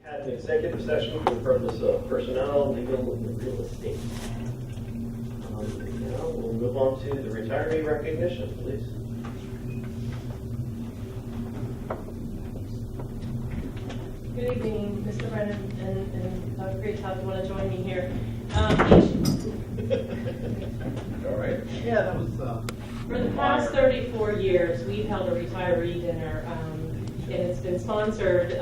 Had an executive session for the purpose of personnel, legal, and real estate. Now we'll move on to the retiree recognition, please. Good evening, Mr. Brennan and Dr. Great-Top, you want to join me here. All right. Yeah, that was. For the past 34 years, we've held a retiree dinner, and it's been sponsored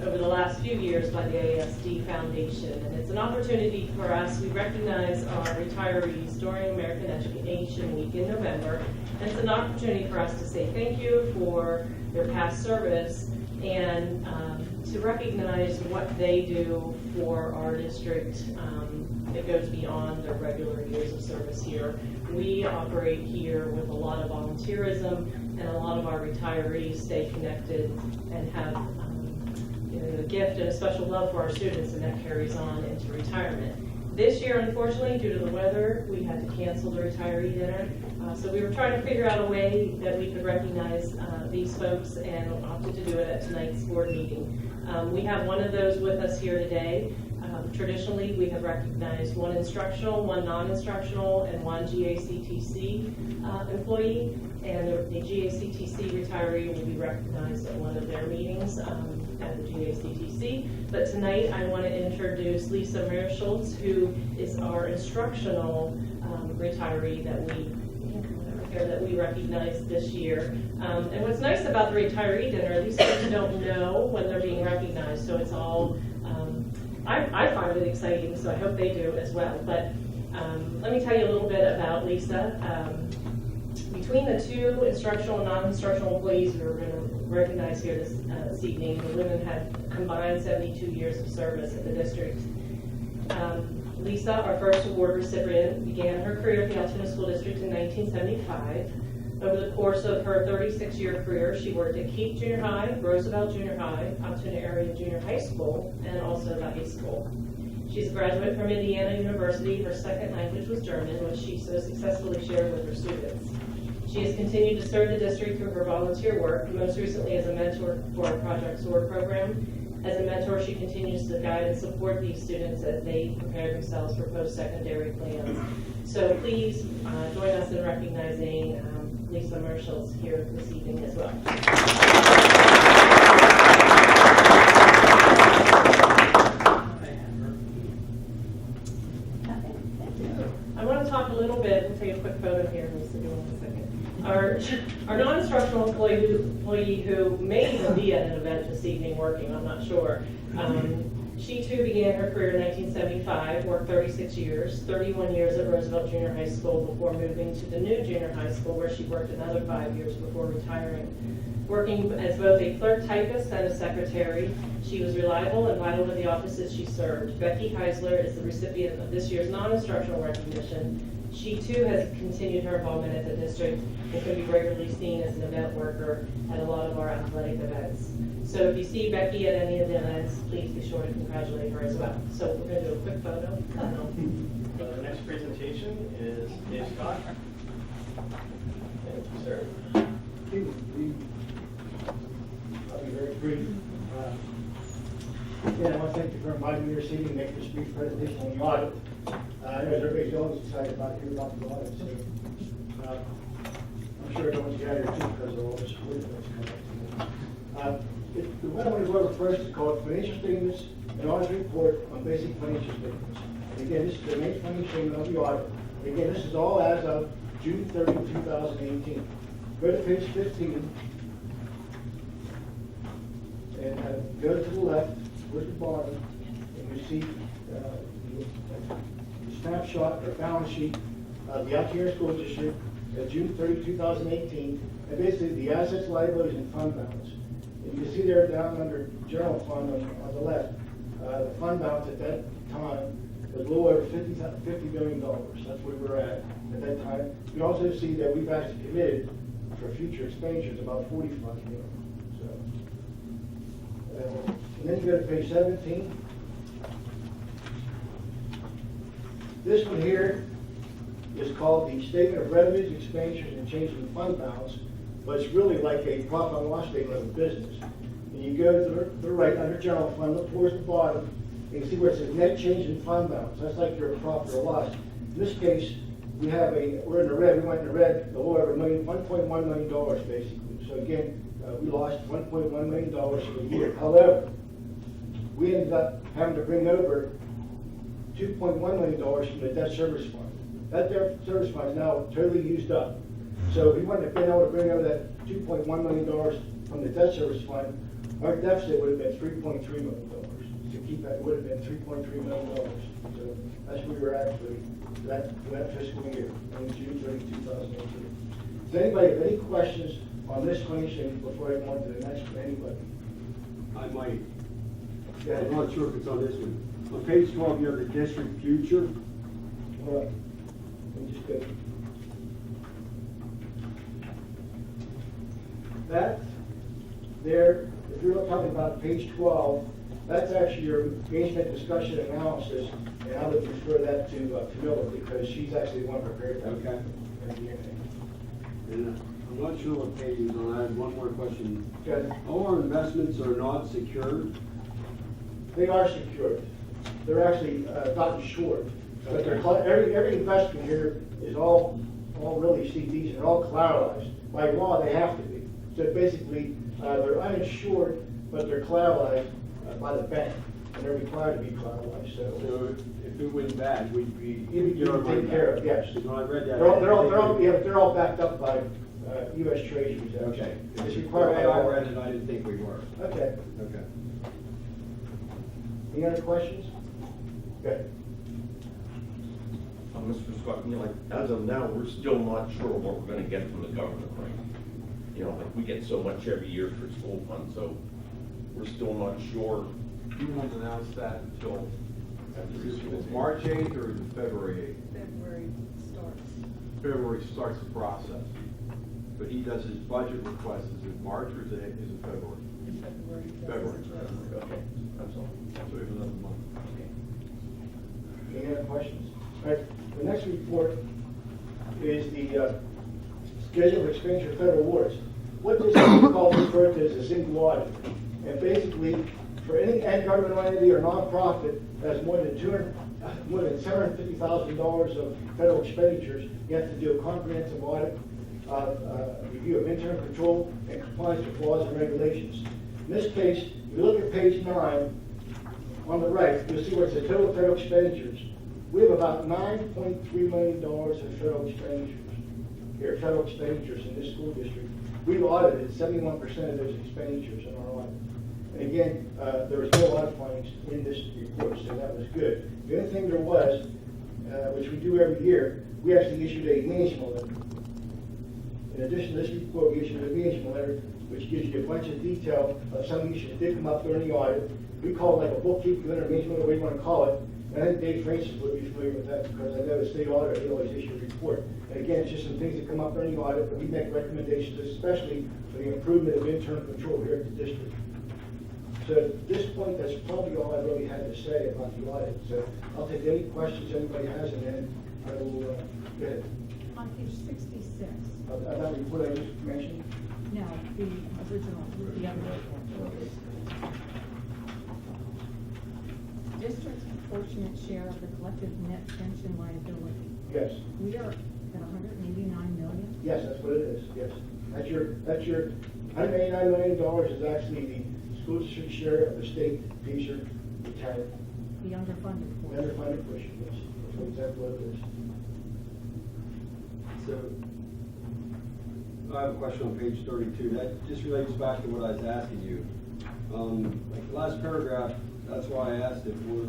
over the last few years by the AASD Foundation. And it's an opportunity for us. We recognize our retirees during American Education Week in November. And it's an opportunity for us to say thank you for their past service and to recognize what they do for our district that goes beyond their regular years of service here. We operate here with a lot of volunteerism, and a lot of our retirees stay connected and have a gift and a special love for our students, and that carries on into retirement. This year, unfortunately, due to the weather, we had to cancel the retiree dinner. So we were trying to figure out a way that we could recognize these folks and opted to do it at tonight's board meeting. We have one of those with us here today. Traditionally, we have recognized one instructional, one non-instructional, and one GACTC employee. And the GACTC retiree will be recognized at one of their meetings at the GACTC. But tonight, I want to introduce Lisa Mearschultz, who is our instructional retiree that we recognize this year. And what's nice about the retiree dinner, these folks don't know when they're being recognized, so it's all, I find it exciting, so I hope they do as well. But let me tell you a little bit about Lisa. Between the two instructional and non-instructional employees who are going to recognize here this evening, the women had combined 72 years of service at the district. Lisa, our first award recipient, began her career at the Altoona School District in 1975. Over the course of her 36-year career, she worked at Keith Junior High, Roosevelt Junior High, Altoona Area Junior High School, and also the high school. She's a graduate from Indiana University. Her second language was German, which she so successfully shared with her students. She has continued to serve the district through her volunteer work, most recently as a mentor for our Project SWORD program. As a mentor, she continues to guide and support these students as they prepare themselves for post-secondary plans. So please join us in recognizing Lisa Mearschultz here this evening as well. I want to talk a little bit, we'll take a quick photo here, Lisa, give me 1 second. Our non-instructional employee who may even be at an event this evening working, I'm not sure. She too began her career in 1975, worked 36 years, 31 years at Roosevelt Junior High School before moving to the new junior high school where she worked another 5 years before retiring. Working as both a clerk typist and a secretary, she was reliable and vital to the offices she served. Becky Heisler is the recipient of this year's non-instructional recognition. She too has continued her involvement at the district and can be regularly seen as an event worker at a lot of our athletic events. So if you see Becky at any of the events, please be sure to congratulate her as well. So we're going to do a quick photo. The next presentation is Dave Scott. Thank you, sir. I'll be very brief. Again, I want to thank you for inviting me this evening to make this brief presentation on the audit. As everybody's always excited about hearing about the audit, so I'm sure everyone's gathered too because of all this work that's coming up. The one I want to go over first is called Financial Statements and Audit Report on Basic Financial Statements. And again, this is the main financial statement of the audit. And again, this is all as of June 30, 2018. Go to page 15 and go to the left, towards the bottom, and you see the snapshot or balance sheet of the Altoona School District at June 30, 2018, and basically the assets, liabilities, and fund balance. And you can see there down under general fund on the left, the fund balance at that time was a little over $50 million. That's where we were at that time. You can also see that we've actually committed for future expenditures about $45 million. And then you go to page 17. This one here is called the Statement of Revenues, Expenditures, and Changes in Fund Balance, but it's really like a profit and loss statement of a business. And and you go to the right under general fund, look towards the bottom, and you see where it says net change in fund balance. That's like your profit or loss. In this case, we're in the red, we went in the red, a little over $1.1 million basically. So again, we lost $1.1 million for the year. However, we ended up having to bring over $2.1 million from the debt service fund. That debt service fund is now totally used up. So if we wouldn't have been able to bring over that $2.1 million from the debt service fund, our deficit would have been $3.3 million. To keep that, it would have been $3.3 million. So that's where we were at for that fiscal year, on June 30, 2018. Does anybody have any questions on this claim before I go on to the next one? Anybody? I might. Go ahead. I'm not sure if it's on this one. On page 12, you have the district future. Hold on. Let me just go. That there, if you're talking about page 12, that's actually your management discussion analysis, and I would refer that to Camilla because she's actually the one prepared that. Okay. And I'm not sure what page it's on. I have one more question. Okay. All our investments are not secured. They are secured. They're actually gotten short. But they're, every investment here is all really CDs, and they're all collateralized. By law, they have to be. So basically, they're uninsured, but they're collateralized by the bank, and they're required to be collateralized. So if it went bad, we'd be You would take care of, yes. Because when I read that, They're all backed up by U.S. Treasuries. Actually. Okay. It's The required way by I law. read it, I didn't think we were. Okay. Okay. Any other questions? Good. Mr. Scott, you know, like, as of now, we're still not sure what we're gonna get from the government, right? You know, like, we get so much every year for school funds, so we're still not sure. You won't announce that until, it's March 8th or is it February 8th? February starts. February starts the process. But he does his budget request, is it March or is it February? In February. February. Okay, that's all. So we have another month. Any other questions? All right, the next report is the schedule of expenditure of federal awards. What this is called referred to as a single audit. And basically, for any governmental entity or nonprofit that has more than $750,000 of federal expenditures, you have to do a comprehensive audit, review of internal control and compliance with laws and regulations. In this case, if you look at page 9, on the right, you'll see where it says total federal expenditures. We have about $9.3 million of federal expenditures in this school district. We've audited 71% of those expenditures in our audit. And again, there was no audit findings in this report, so that was good. The other thing there was, which we do every year, we actually issued a management letter. In addition to this report, we issued a management letter, which gives you a bunch of detail of some issues that did come up during the audit. We call it like a bookkeeping letter, management letter, whatever you want to call it. And I think Dave Francis would be familiar with that because I know the state auditor, he always issues a report. And again, it's just some things that come up during the audit, but we make recommendations, especially for the improvement of internal control here at the district. So at this point, that's probably all I really had to say about the audit. So I'll take any questions anybody has, and then I will go ahead. On page 66, That report I just mentioned? no, the original, the other report. District's proportionate share of the collective net pension liability. Yes. We are at 189 million. Yes, that's what it is, yes. That's your $189 million is actually the school district share of the state piece of the tariff. The underfunded The portion. underfunded portion, yes. That's exactly what it is. So, I have a question on page 32. That just relates back to what I was asking you. Like the last paragraph, that's why I asked if we're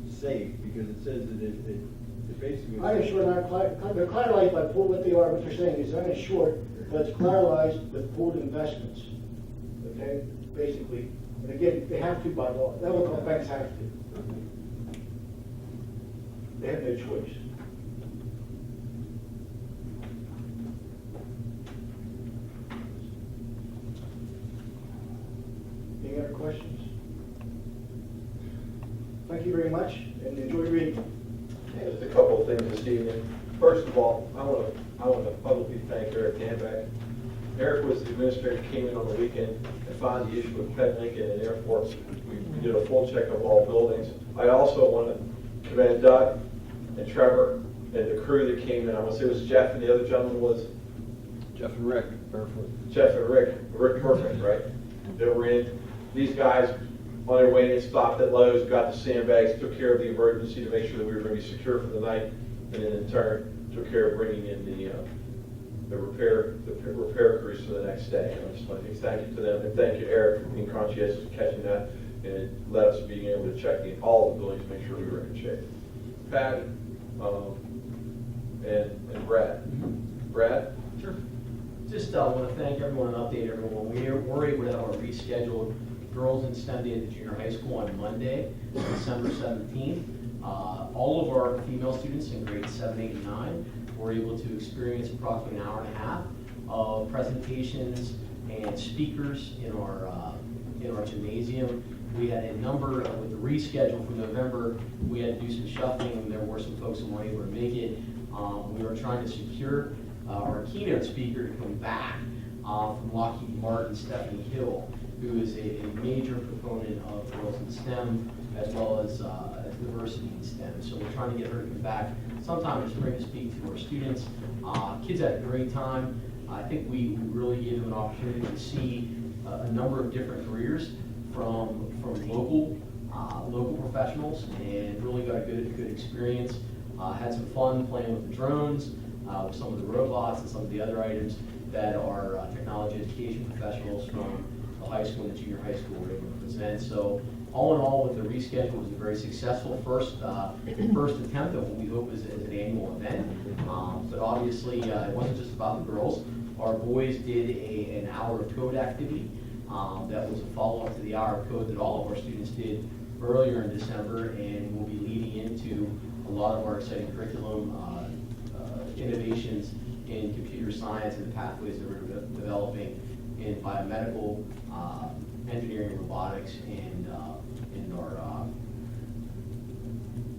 safe, because it says that it basically... Uninsured, they're collateralized by pooled, what they are, what you're saying is uninsured, but it's collateralized with pooled investments. Okay, basically. And again, they have to by law. That's what the banks have to. They have no choice. Any other questions? Thank you very much, and enjoy reading. Yeah, just a couple of things this evening. First of all, I want to publicly thank Eric Danbeck Eric was the administrator, came in on the weekend and found the issue with Penn Lincoln and Airport. We did a full check of all buildings. I also want to commend Doug and Trevor and the crew that came in. I want to say it was Jeff and the other gentleman was Jeff and Rick, Barefoot. Jeff and Rick Perfect, right? That were in. These guys, on their way in, stopped at Lowe's, got the sandbags, took care of the emergency to make sure that we were going to be secure for the night, and then in turn took care of bringing in the repair crews for the next day. And I just want to say thank you to them, and thank you, Eric, for being conscientious of catching that, and it led us being able to check all the buildings to make sure we were in good shape. Patty, and Brad. Brad? Sure. Just want to thank everyone and update everyone. We were able to have our rescheduled Girls in STEM Day at the junior high school on Monday, December 17th. All of our female students in grades 7, 8, and 9 were able to experience approximately an hour and a half of presentations and speakers in our gymnasium. We had a number with the reschedule from November. We had to do some shuffling, and there were some folks who weren't able to make it. We were trying to secure our keynote speaker to come back from Lockheed Martin, Stephanie Hill, who is a major proponent of girls in STEM as well as diversity in STEM. So we're trying to get her to come back sometime in spring to speak to our students. Kids had a great time. I think we really gave them an opportunity to see a number of different careers from local professionals, and really got a good experience. Had some fun playing with the drones, with some of the robots and some of the other items that our technology education professionals from the high school and the junior high school were able to present. So all in all, with the reschedule, it was a very successful first attempt of what we hope is an annual event. But obviously, it wasn't just about the girls. Our boys did an hour of code activity. That was a follow-up to the hour of code that all of our students did earlier in December, and will be leading into a lot of our exciting curriculum innovations in computer science and the pathways that we're developing in biomedical, engineering, robotics, and our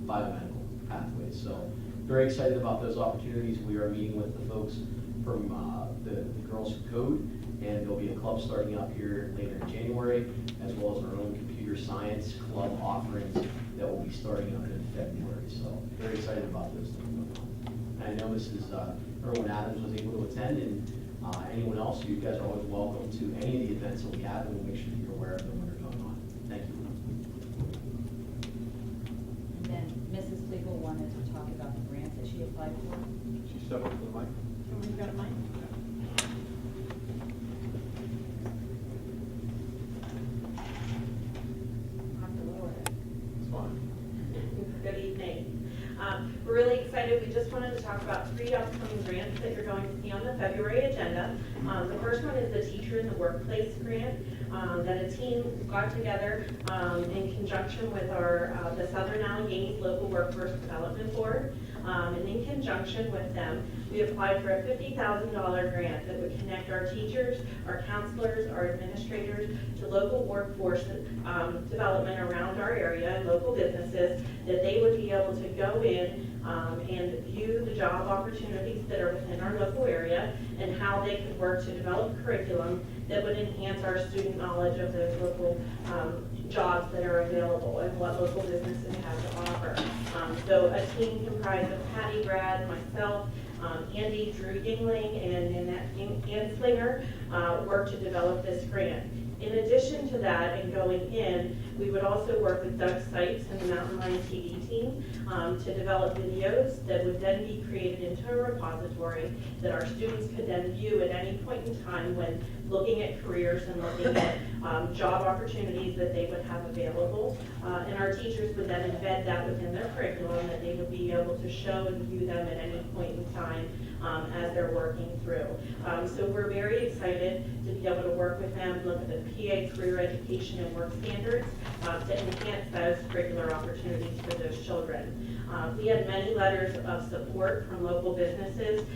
biomedical pathways. So very excited about those opportunities. We are meeting with the folks from the Girls Who Code, and there'll be a club starting up here later in January, as well as our own computer science club offerings that will be starting up in February. So very excited about those things going on. And I know Mrs. Erwin Adams was able to attend, and anyone else, you guys are always welcome to any of the events that we have, and we'll make sure that you're aware of them when they're going on. Thank you. And then Mrs. Flegel wanted to talk about the grant that she applied for. She step up to the mic. Someone got a mic? It's fine. Good evening. We're really excited. We just wanted to talk about 3 upcoming grants that you're going to see on the February agenda. The first one is the Teacher in the Workplace grant that a team got together in conjunction with the Southern Allegheny Local Workforce Development Board. And in conjunction with them, we applied for a $50,000 grant that would connect our teachers, our counselors, our administrators to local workforce development around our area and local businesses, that they would be able to go in and view the job opportunities that are within our local area and how they could work to develop curriculum that would enhance our student knowledge of those local jobs that are available and what local businesses have to offer. So a team comprised of Patty, Brad, myself, Andy, Drew Yingling, and Annette Anslinger worked to develop this grant. In addition to that, and going in, we would also work with Doug Sipes and the Mountain Lion TV team to develop videos that would then be created into a repository that our students could then view at any point in time when looking at careers and looking at job opportunities that they would have available. And our teachers would then embed that within their curriculum, that they would be able to show and view them at any point in time as they're working through. So we're very excited to be able to work with them, look at the PA career education and work standards to enhance those curricular opportunities for those children. We had many letters of support from local businesses.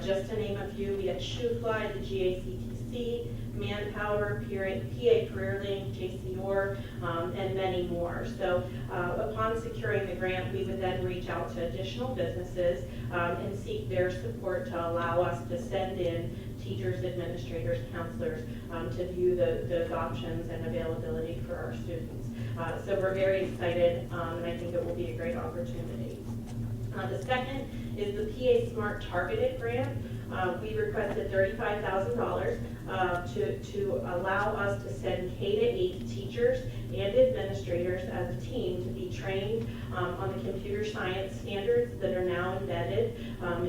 Just to name a few, we had Shoe Fly, the GACT C, Manpower, PA CareerLink, JCOR, and many more. So upon securing the grant, we would then reach out to additional businesses and seek their support to allow us to send in teachers, administrators, counselors to view those options and availability for our students. So we're very excited, and I think it will be a great opportunity. The second is the PA Smart Targeted Grant. We requested $35,000 to allow us to send K-8 teachers and administrators as a team to be trained on the computer science standards that are now embedded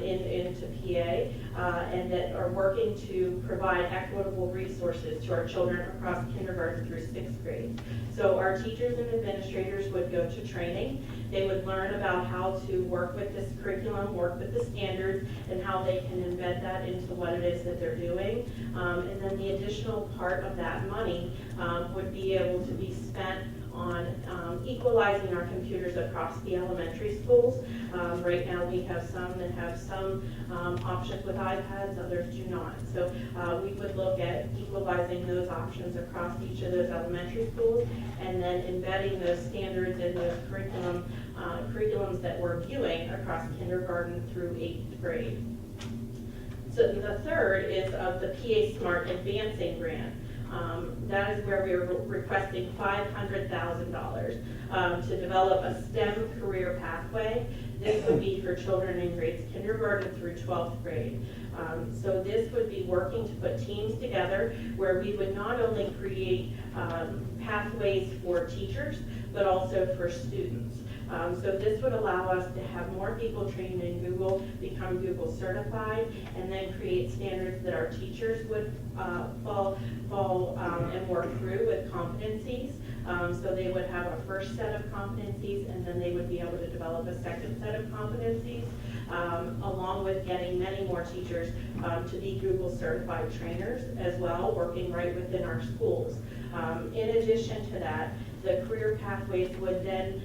into PA and that are working to provide equitable resources to our children across kindergarten through 6th grade. So our teachers and administrators would go to training. They would learn about how to work with this curriculum, work with the standards, and how they can embed that into what it is that they're doing. And then the additional part of that money would be able to be spent on equalizing our computers across the elementary schools. Right now we have some that have some options with iPads, others do not. So we would look at equalizing those options across each of those elementary schools and then embedding those standards in those curriculums that we're viewing across kindergarten through 8th grade. So the third is of the PA Smart Advancing Grant. That is where we are requesting $500,000 to develop a STEM career pathway. This would be for children in grades kindergarten through 12th grade. So this would be working to put teams together where we would not only create pathways for teachers, but also for students. So this would allow us to have more people trained in Google, become Google certified, and then create standards that our teachers would follow and work through with competencies. So they would have a first set of competencies, and then they would be able to develop a second set of competencies, along with getting many more teachers to be Google certified trainers as well, working right within our schools. In addition to that, the career pathways would then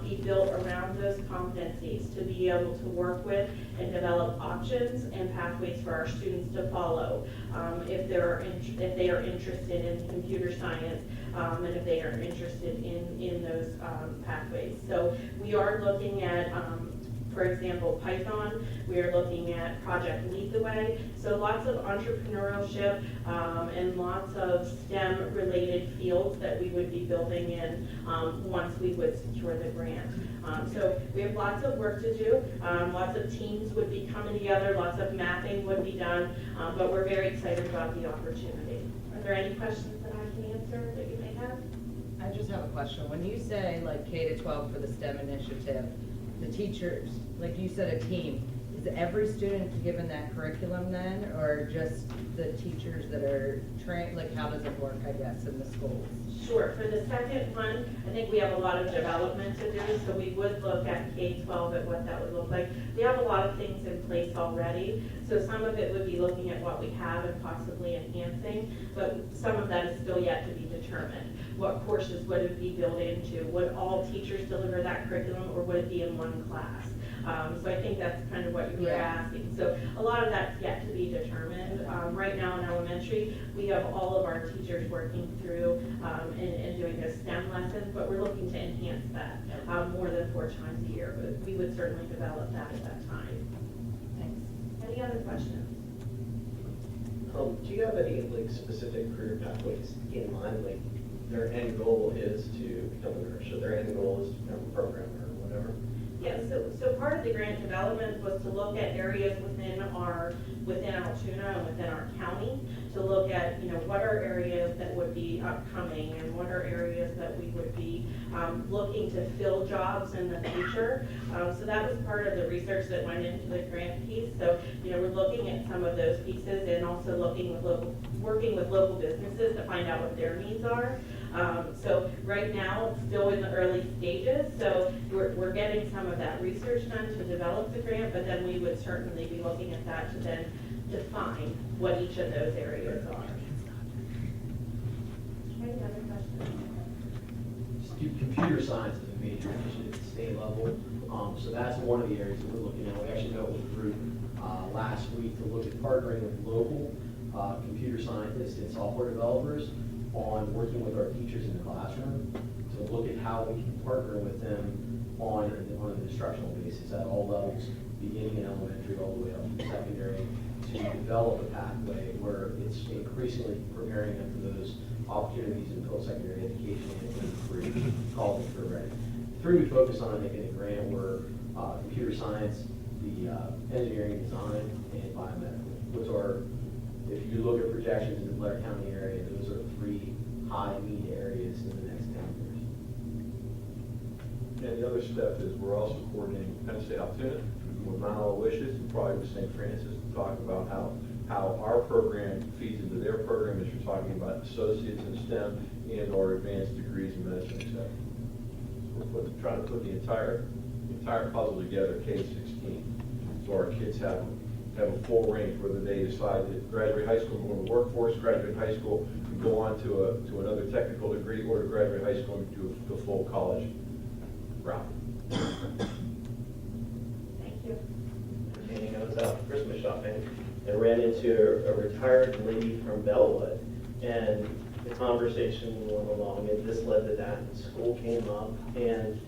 be built around those competencies to be able to work with and develop options and pathways for our students to follow if they are interested in computer science and if they are interested in those pathways. So we are looking at for example, Python. We are looking at Project Lead the Way. So lots of entrepreneurship and lots of STEM-related fields that we would be building in once we would secure the grant. So we have lots of work to do. Lots of teams would be coming together. Lots of mapping would be done. But we're very excited about the opportunity. Are there any questions that I can answer that you may have? I just have a question. When you say like K-12 for the STEM initiative, the teachers, like you said, a team, is every student given that curriculum then, or just the teachers that are trained? Like, how does it work, I guess, in the schools? Sure. For the second one, I think we have a lot of development to do, so we would look at K-12 at what that would look like. We have a lot of things in place already, so some of it would be looking at what we have and possibly enhancing, but some of that is still yet to be determined. What courses would it be built into? Would all teachers deliver that curriculum, or would it be in one class? So I think that's kind of what you were asking. So a lot of that's yet to be determined. Right now in elementary, we have all of our teachers working through and doing those STEM lessons, but we're looking to enhance that more than 4 times a year. But we would certainly develop that at that time. Thanks. Any other questions? Do you have any like specific career pathways in mind? Like their end goal is to become a nurse, or their end goal is to become a programmer or whatever? Yeah, so part of the grant development was to look at areas within Altoona and within our county to look at, what are areas that would be upcoming and what are areas that we would be looking to fill jobs in the future. So that was part of the research that went into the grant piece. So, we're looking at some of those pieces and also working with local businesses to find out what their needs are. So right now, it's still in the early stages, so we're getting some of that research done to develop the grant, but then we would certainly be looking at that to then define what each of those areas are. Any other questions? Computer science is a major initiative at the state level, so that's one of the areas that we're looking at. We actually met with a group last week to look at partnering with local computer scientists and software developers on working with our teachers in the classroom to look at how we can partner with them on an instructional basis at all levels, beginning in elementary all the way up to secondary, to develop a pathway where it's increasingly preparing them for those opportunities in post-secondary education and career, college and career ready. Three we focus on in the grant were computer science, the engineering design, and biomedical, which are, if you look at projections in the Blair County area, those are three high need areas in the next 10 years. And the other step is we're also coordinating with Penn State Altoona, with Mount Aloysius, and probably with St. Francis, to talk about how our program feeds into their program, as you're talking about associates in STEM and or advanced degrees in medicine, etc. So we're trying to put the entire puzzle together, K-16, so our kids have a full range, whether they decide to graduate high school and go into the workforce, graduate high school and go on to another technical degree, or to graduate high school and do a full college route. Thank you. And I was out Christmas shopping and ran into a retired lady from Bellwood, and the conversation went along, and this led to that. School came up, and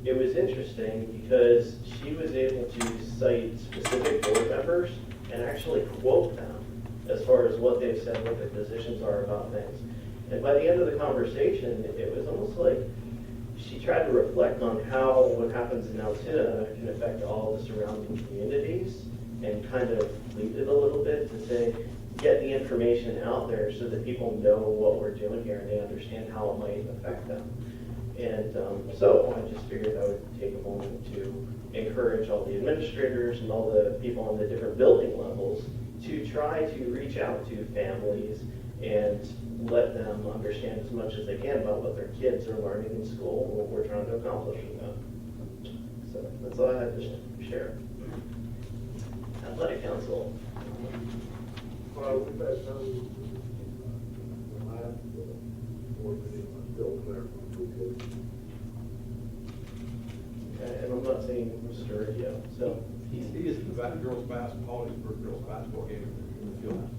it was interesting because she was able to cite specific board members and actually quote them as far as what they've said, what their positions are about things. And by the end of the conversation, it was almost like she tried to reflect on how what happens in Altoona can affect all the surrounding communities, and kind of lead it a little bit to say, get the information out there so that people know what we're doing here and they understand how it might affect them. And so I just figured I would take a moment to encourage all the administrators and all the people on the different building levels to try to reach out to families and let them understand as much as they can about what their kids are learning in school and what we're trying to accomplish with them. So that's all I had to share. Athletic Council. Well, we've had some, the last board meeting was still clear. Okay, and I'm not saying Mr. Riccio, so. He is in the girls' basketball, his first girls' basketball game in the field house.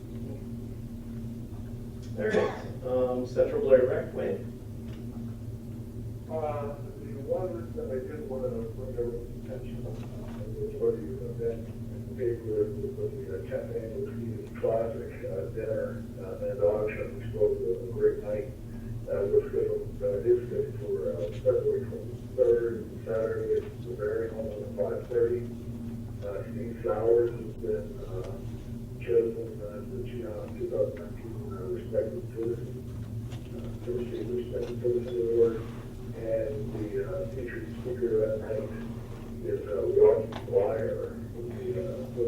All right, Central Blair Rec, Wayne. The one that I did want to bring everyone's attention on was for the event in the paper, was the 10th annual Stevens Classic dinner and auction, which was a great night. We're scheduled, it is scheduled for February 23rd, Saturday, it's the very home at 5:30. Steve Flowers has been chosen as the 2019 Respected Citizen, Respected Citizen Award, and the featured speaker that night is Rocky Blyer, the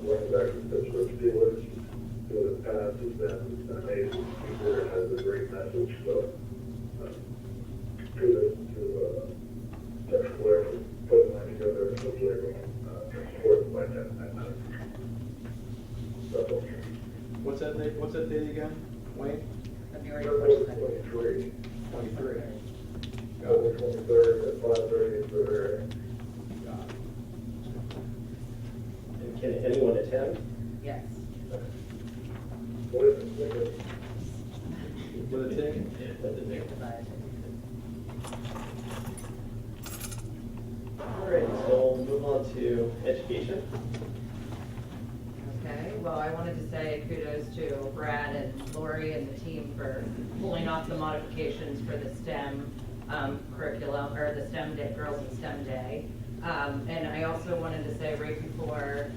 running back of the Pittsburgh Steelers, who in the past has been an amazing speaker and has a great message. So, kudos to Central Blair for putting that together, and hopefully everyone supports by that night. That's all. What's that date again, Wayne? February February 1st. 23. 23. February 23rd at 5:30 in Bavaria. And can anyone attend? Yes. With a ticket. With a ticket? With the ticket. Goodbye. All right, so we'll move on to education. Okay, well, I wanted to say kudos to Brad and Lori and the team for pulling off the modifications for the STEM curriculum, or the STEM Day, Girls in STEM Day. And I also wanted to say right before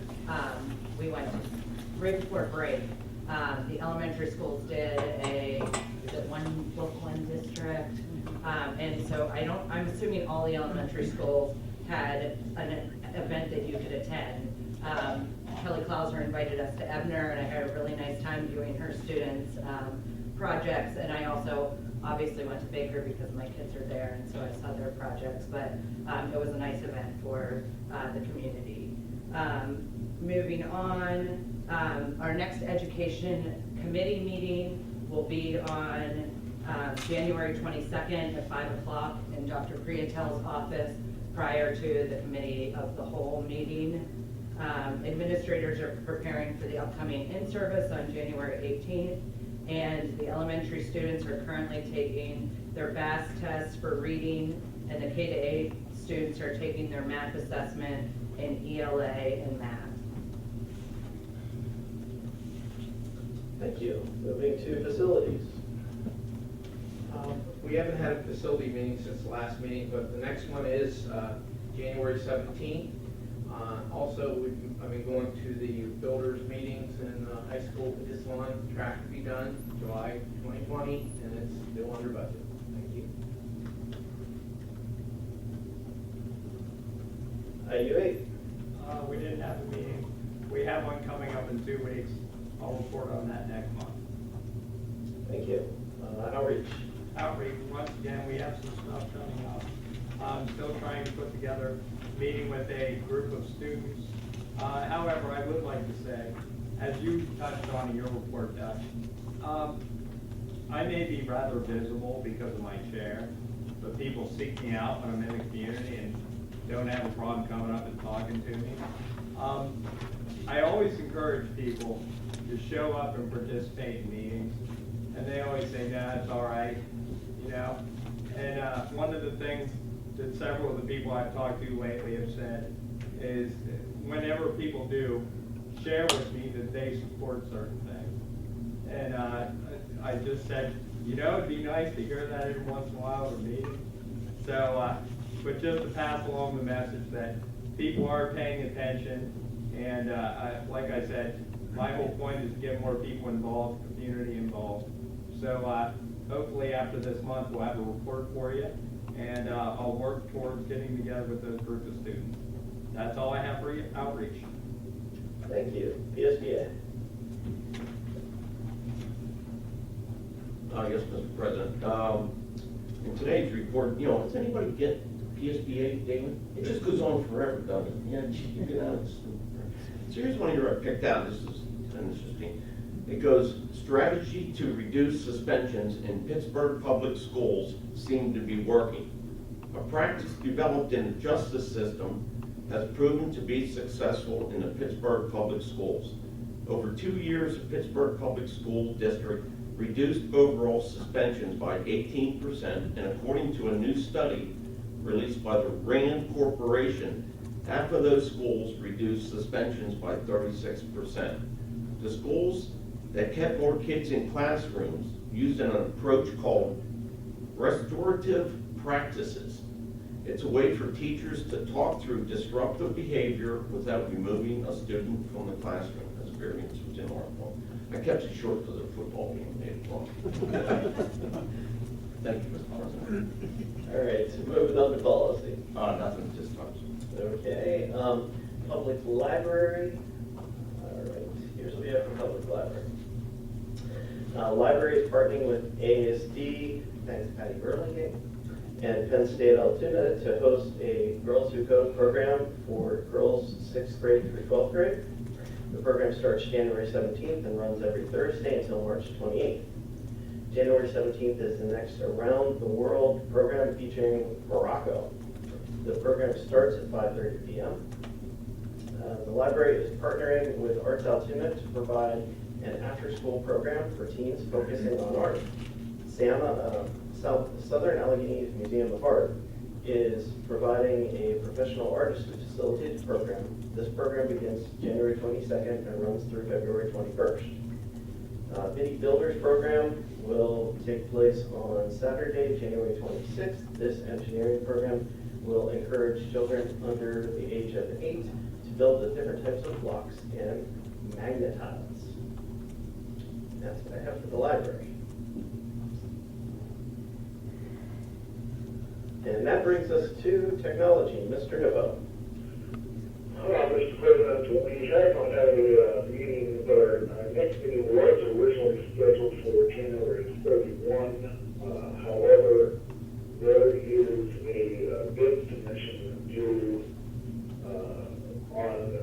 right before break, the elementary schools did is it one book, one district? And so I'm assuming all the elementary schools had an event that you could attend. Kelly Klauser invited us to Ebner, and I had a really nice time doing her students' projects. And I also obviously went to Baker because my kids are there, and so I saw their projects. But it was a nice event for the community. Moving on, our next education committee meeting will be on January 22nd at 5 o'clock in Dr. Priatel's office prior to the committee of the whole meeting. Administrators are preparing for the upcoming in-service on January 18th, and the elementary students are currently taking their BAS tests for reading, and the K-8 students are taking their math assessment in ELA and math. Thank you. Moving to facilities. We haven't had a facility meeting since the last meeting, but the next one is January 17th. Also, I've been going to the builders meetings in high school. This line track to be done July 2020, and it's still under budget. Thank you. IU8. We didn't have a meeting. We have one coming up in 2 weeks. I'll report on that next month. Thank you. Outreach. Outreach, once again, we have some stuff coming up. I'm still trying to put together a meeting with a group of students. However, I would like to say, as you touched on in your report, Doug, I may be rather visible because of my chair, but people seek me out when I'm in the community and don't have a problem coming up and talking to me. I always encourage people to show up and participate in meetings, and they always say, "Nah, it's all right," you know. And one of the things that several of the people I've talked to lately have said is, whenever people do, share with me that they support certain things. And I just said, you know, it'd be nice to hear that every once in a while at a meeting. So, but just to pass along the message that people are paying attention, and like I said, my whole point is to get more people involved, community involved. So hopefully after this month, we'll have a report for you, and I'll work towards getting together with those group of students. That's all I have for you, outreach. Thank you. PSBA. Yes, Mr. President. In today's report, you know, does anybody get PSBA, Damon? It just goes on forever, doesn't it? Yeah, you get out. So here's one here I picked out. This is interesting. It goes, strategy to reduce suspensions in Pittsburgh public schools seem to be working. A practice developed in the justice system has proven to be successful in the Pittsburgh public schools. Over 2 years, the Pittsburgh Public School District reduced overall suspensions by 18%, and according to a new study released by the RAND Corporation, half of those schools reduced suspensions by 36%. The schools that kept more kids in classrooms used an approach called restorative practices. It's a way for teachers to talk through disruptive behavior without removing a student from the classroom. That's variance was in our form. I kept it short because of the football game. Thank you, Mr. President. All right, so moving on to policy. Nothing, just touch. Okay, public library. All right, here's what we have for public library. Library is partnering with AASD, thanks Patty Burlingame, and Penn State Altoona to host a Girls Who Code program for girls 6th grade through 12th grade. The program starts January 17th and runs every Thursday until March 28th. January 17th is the next Around the World program featuring Morocco. The program starts at 5:30 p.m. The library is partnering with Arts Altoona to provide an after-school program for teens focusing on art. Southern Allegheny Museum of Art is providing a professional artist to facilitate the program. This program begins January 22nd and runs through February 21st. Mini Builders program will take place on Saturday, January 26th. This engineering program will encourage children under the age of 8 to build the different types of blocks and magnetiles. That's what I have for the library. And that brings us to technology. Mr. Devoe. Mr. President, we have not had a meeting, but our next meeting was originally scheduled for January 31. However, there is a bid submission due on the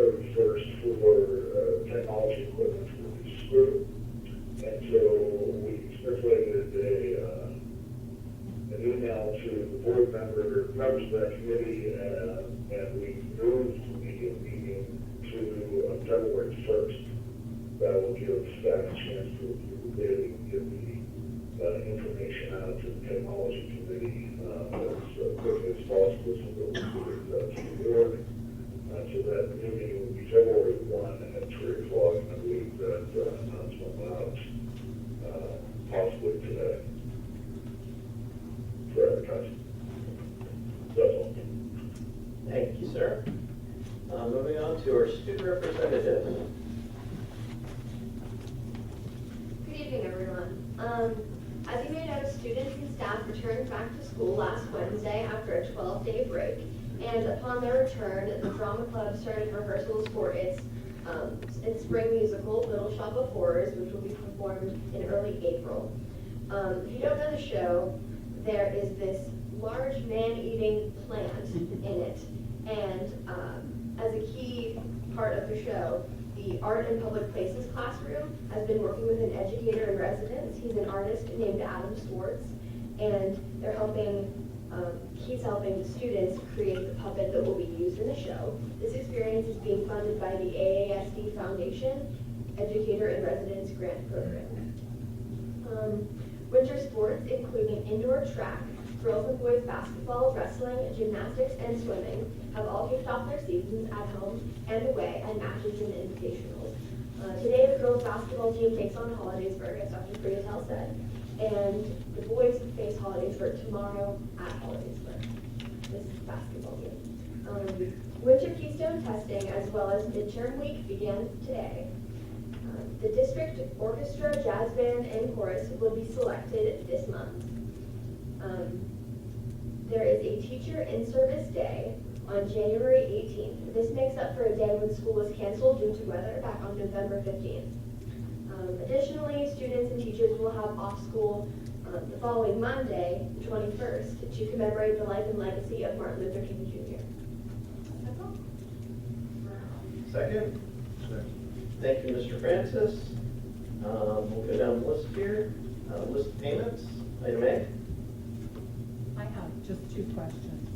31st for technology equipment for the school. And so we circulated an email to the board members of that committee, and we moved the February 1st. That will give staff a chance to review the data and get the information out to the technology committee as quickly as possible so that we get it to the board. So that meeting will be February 1 at 3 o'clock, and I believe that announcement went out possibly today for advertising. That's all. Thank you, sir. Moving on to our student representative. Good evening, everyone. As you may know, students and staff returned back to school last Wednesday after a 12-day break. And upon their return, the drama club started rehearsals for its spring musical, Little Shop of Horrors, which will be performed in early April. If you don't know the show, there is this large man-eating plant in it. And as a key part of the show, the Art and Public Places classroom has been working with an educator in residence. He's an artist named Adam Swartz, and they're helping, he's helping the students create the puppet that will be used in the show. This experience is being funded by the AASD Foundation Educator in Residence Grant Program. Winter sports, including indoor track, girls and boys basketball, wrestling, gymnastics, and swimming, have all kicked off their seasons at home and away at matches and invitationals. Today, the girls basketball team takes on Hollidaysburg, as Dr. Priatel said, and the boys face Hollidaysburg tomorrow at Hollidaysburg. This is the basketball game. Winter Keystone testing, as well as midterm week, began today. The district orchestra, jazz band, and chorus will be selected this month. There is a teacher in-service day on January 18th. This makes up for a day when school was canceled due to weather back on November 15th. Additionally, students and teachers will have off school the following Monday, the 21st, to commemorate the life and legacy of Martin Luther King Jr. That's all. Second? Thank you, Mr. Francis. We'll go down the list here. List of payments, item A. I have just two questions.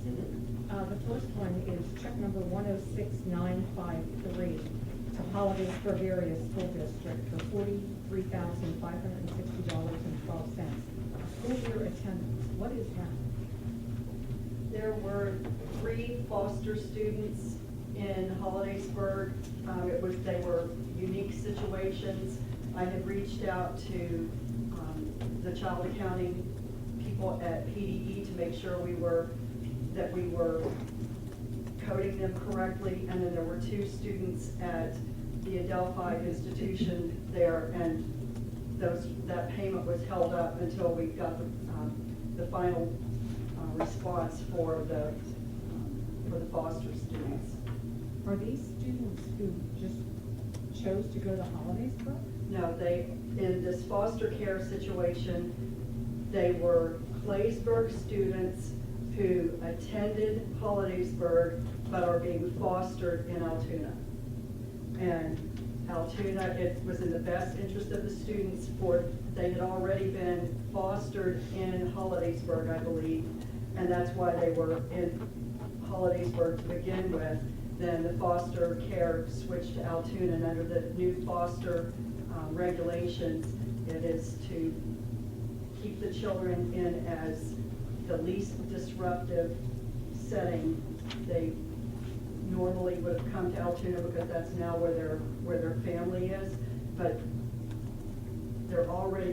The first one is check number 106953 to Hollidaysburg Area School District for $43,560.12. School year attendance, what is that? There were 3 foster students in Hollidaysburg. They were unique situations. I had reached out to the child accounting people at PDE to make sure that we were coding them correctly, and then there were 2 students at the Adelphi institution there, and that payment was held up until we got the final response for the foster students. Are these students who just chose to go to Hollidaysburg? No, in this foster care situation, they were Claysburg students who attended Hollidaysburg but are being fostered in Altoona. And Altoona, it was in the best interest of the students they had already been fostered in Hollidaysburg, I believe, and that's why they were in Hollidaysburg to begin with. Then the foster care switched to Altoona, and under the new foster regulations, it is to keep the children in as the least disruptive setting. They normally would have come to Altoona because that's now where their family is, but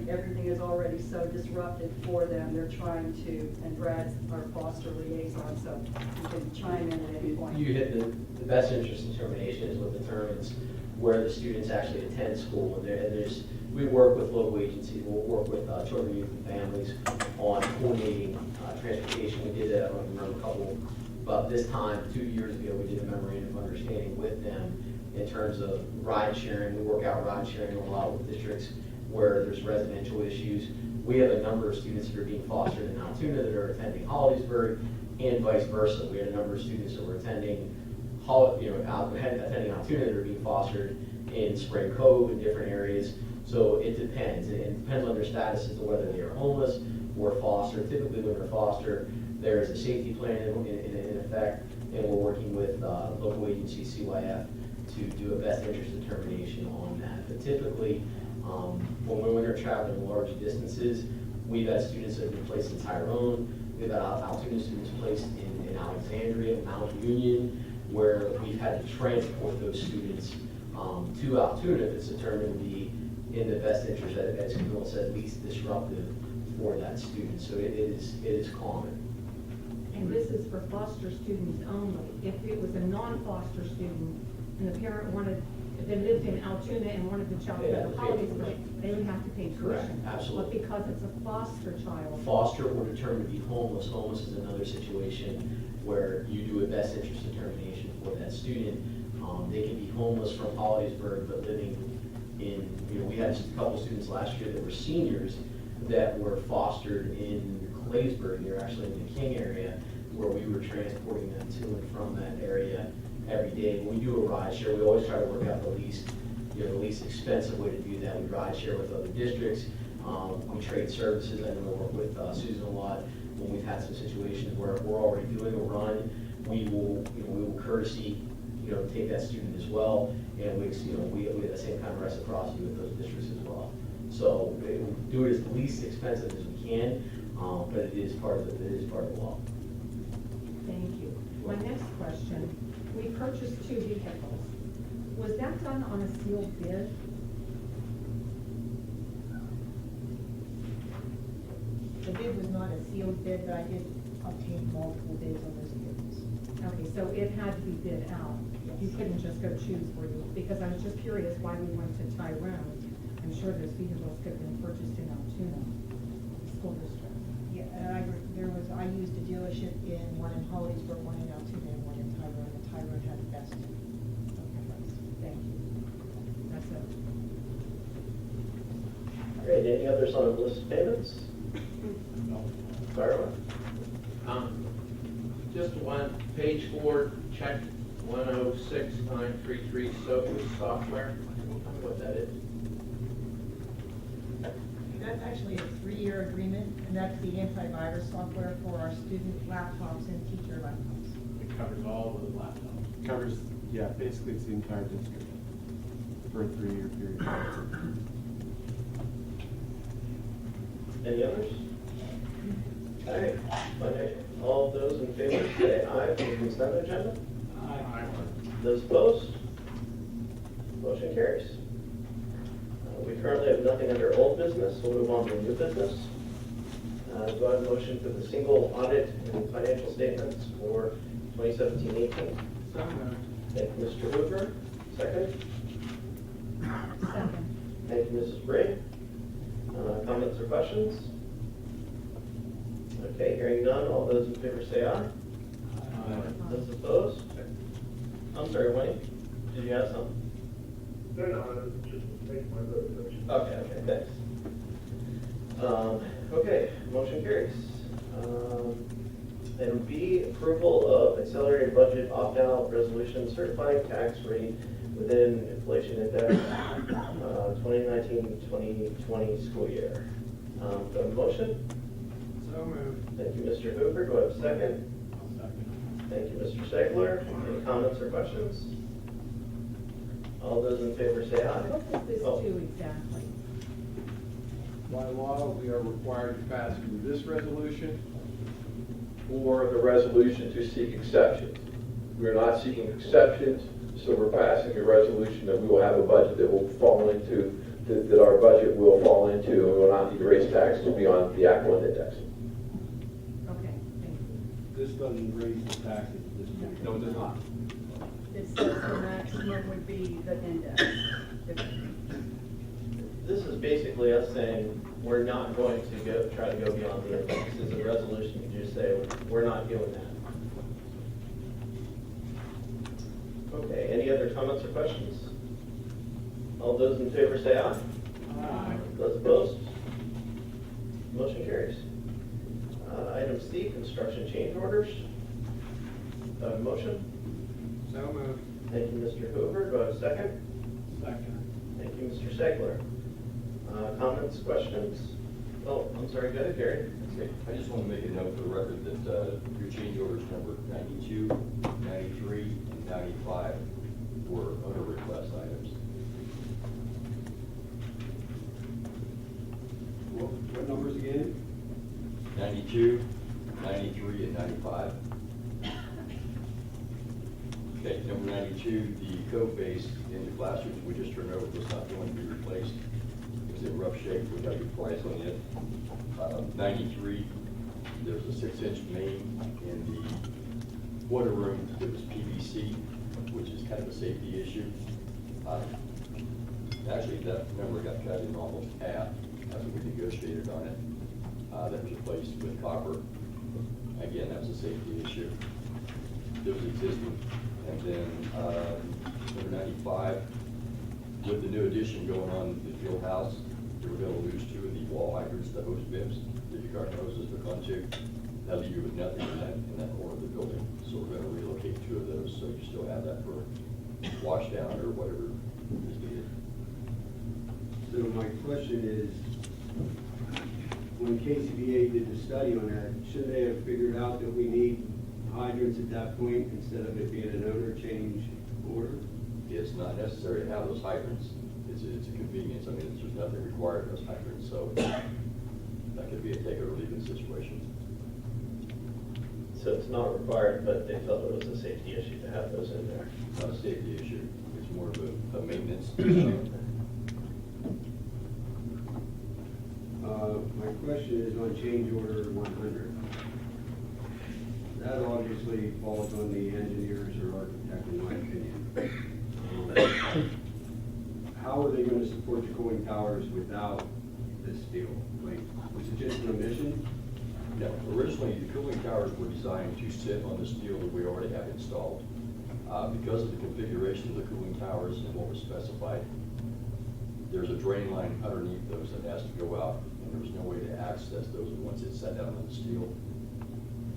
everything is already so disrupted for them. They're trying to, and Brad's our foster liaison, so you can chime in at any point. You hit the best interest determination is what determines where the students actually attend school. And we work with local agencies, we'll work with children, youth, and families on coordinating transportation. We did that, I don't remember about this time, 2 years ago, we did a memorandum of understanding with them in terms of ride sharing. We work out ride sharing a lot with districts where there's residential issues. We have a number of students that are being fostered in Altoona that are attending Hollidaysburg, and vice versa. We had a number of students that were attending attending Altoona that are being fostered in Spring Cove and different areas. So it depends. It depends on their status as to whether they are homeless or fostered. Typically when they're fostered, there is a safety plan in effect, and we're working with local agency CYF to do a best interest determination on that. But typically, when we're traveling large distances, we've had students that have been placed in Tyrone, we've had Altoona students placed in Alexandria, Mount Union, where we've had to transport those students to Altoona if it's determined to be in the best interest, as Camille said, least disruptive for that student. So it is common. And this is for foster students only. If it was a non-foster student and the parent wanted, if they lived in Altoona and wanted the child to go to Hollidaysburg, they would have to pay Correct, tuition. absolutely. But because it's a foster child. Foster or determined to be homeless. Homeless is another situation where you do a best interest determination for that student. They can be homeless from Hollidaysburg, but living in, we had a couple students last year that were seniors that were fostered in Claysburg, they're actually in the King area, where we were transporting them to and from that area every day. When we do a ride share, we always try to work out the least expensive way to do that. We ride share with other districts. We trade services. I know we work with Susan a lot when we've had some situations where we're already doing a run. We will courtesy, take that student as well, and we have the same kind of reciprocity with those districts as well. So we do it as least expensive as we can, but it is part of the law. Thank you. My next question, we purchased 2 vehicles. Was that done on a sealed bid? The bid was not a sealed bid, but I did obtain multiple bids on those vehicles. Okay, so it had to be bid out. You couldn't just go choose where you, because I was just curious why we went to Tyrone. I'm sure those vehicles could have been purchased in Altoona School District. Yeah, and I used a dealership one in Hollidaysburg, one in Altoona, and one in Tyrone, and Tyrone had the best. Thank you. That's it. All right, any others on the list of payments? No. Fire away. Just one, page 4, check 106933 software. Tell me what that is. That's actually a 3-year agreement, and that's the antivirus software for our student laptops and teacher laptops. It covers all the laptops. Covers, yeah, basically it's the entire district for a 3-year period. Any others? Okay, all those in favor say aye for the consent agenda. Aye. Those opposed? Motion carries. We currently have nothing under old business, so we'll move on to new business. Do I have a motion for the single audit and financial statements for 2017-18? So moved. Thank you, Mr. Hoover. Second? Second. Thank you, Mrs. Brigg. Comments or questions? Okay, hearing none, all those in favor say aye. Those opposed? I'm sorry, Wayne, did you have something? No, just make my vote. Okay, thanks. Okay, motion carries. Item B, approval of accelerated budget opt-out resolution certifying tax rate within inflation index 2019-2020 school year. Do I have a motion? So moved. Thank you, Mr. Hoover. Do I have a second? Thank you, Mr. Segler. Any comments or questions? All those in favor say aye. What does this do exactly? By law, we are required to pass either this resolution or the resolution to seek exceptions. We are not seeking exceptions, so we're passing a resolution that we will have a budget that will fall into, that our budget will fall into, and we will not need to raise taxes beyond the Act 1 index. Okay, thank you. This doesn't raise the taxes at this point. No, it does not. It says the maximum would be the index. This is basically us saying we're not going to try to go beyond the index. This is a resolution you just say we're not doing that. Okay, any other comments or questions? All those in favor say aye. Aye. Those opposed? Motion carries. Item C, construction change orders. Motion? So moved. Thank you, Mr. Hoover. Do I have a second? Second. Thank you, Mr. Segler. Comments, questions? Oh, I'm sorry, go ahead, Gary. Okay, I just want to make a note for the record that your change orders number 92, 93, and 95 for owner request items. What numbers again? 92, 93, and 95. Okay, number 92, the code base in the classrooms we just turned over was not going to be replaced. It was in rough shape, we got to get price on it. 93, there's a 6-inch main in the water room that was PVC, which is kind of a safety issue. Actually, that number got cut in almost half after we negotiated on it. That was replaced with copper. Again, that was a safety issue. There was existing. And then number 95, with the new addition going on in the field house, they were going to lose 2 of the wall hydrants, the hose bibs that your garden hoses hook onto. That'll leave you with nothing in that corner of the building. So we're going to relocate 2 of those, so you still have that for wash down or whatever is needed. So my question is, when KCBA did the study on that, shouldn't they have figured out that we need hydrants at that point instead of it being an owner change order? It's not necessary to have those hydrants. It's a convenience. I mean, there's nothing required of those hydrants, so that could be a take it or leave it situation. So it's not required, but they felt it was a safety issue to have those in there. Not a safety issue. It's more of a maintenance issue. My question is on change order 100. That obviously falls on the engineers or architect, in my opinion. How are they going to support the cooling towers without this steel? Like, was it just an omission? No, originally the cooling towers were designed to sit on the steel that we already have installed. Because of the configuration of the cooling towers and what was specified, there's a drain line underneath those that has to go out, and there was no way to access those once it's set down on the steel.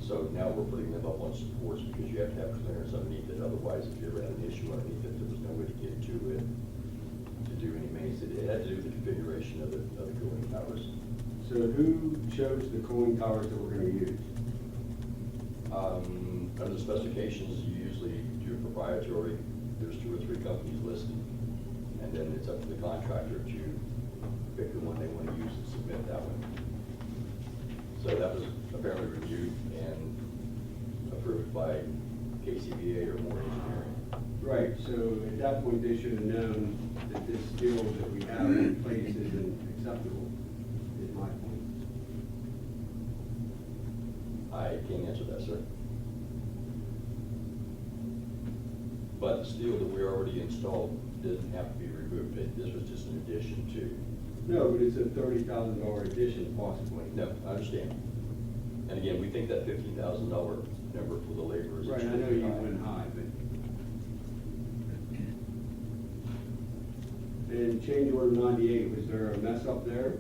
So now we're putting them up on supports because you have to have clearance underneath it. Otherwise, if you ever had an issue underneath it, there was no way to get to it to do any maintenance. It had to do with the configuration of the cooling towers. So who chose the cooling towers that we're going to use? Under the specifications, you usually do proprietary. There's 2 or 3 companies listed, and then it's up to the contractor to pick the one they want to use and submit that one. So that was apparently reviewed and approved by KCBA or more engineering. Right, so at that point, they should have known that this steel that we have in place isn't acceptable, is my point. I can't answer that, sir. But the steel that we already installed didn't have to be removed. This was just an addition to. No, but it's a $30,000 addition possibly. No, I understand. And again, we think that $15,000 number for the labor is. Right, I know you went high, but. And change order 98, was there a mess up there?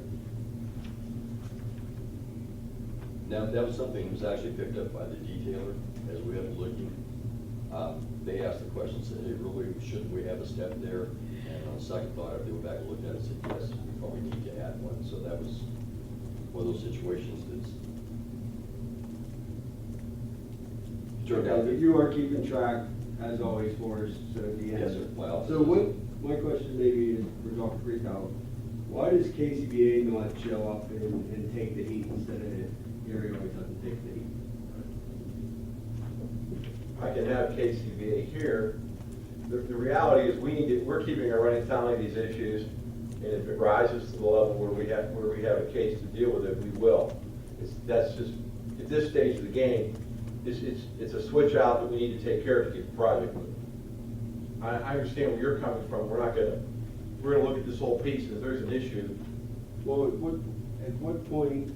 Now, that was something that was actually picked up by the detailer as we went looking. They asked the question, said, hey, really, shouldn't we have a step there? And on second thought, if they went back and looked at it, said, yes, we probably need to add one. So that was one of those situations that's turned out. But you are keeping track, as always, for us, so at the end. Yes, sir. Well, So what, my question maybe is for Dr. Freetown, why does KCBA not show up and take the heat instead of Gary always doesn't take the heat? I can have KCBA here. The reality is we're keeping our running tally of these issues, and if it rises to the level where we have a case to deal with it, we will. That's just, at this stage of the game, it's a switch out that we need to take care of to keep the project moving. I understand where you're coming from. We're gonna look at this whole piece, and if there's an issue. Well, at what point,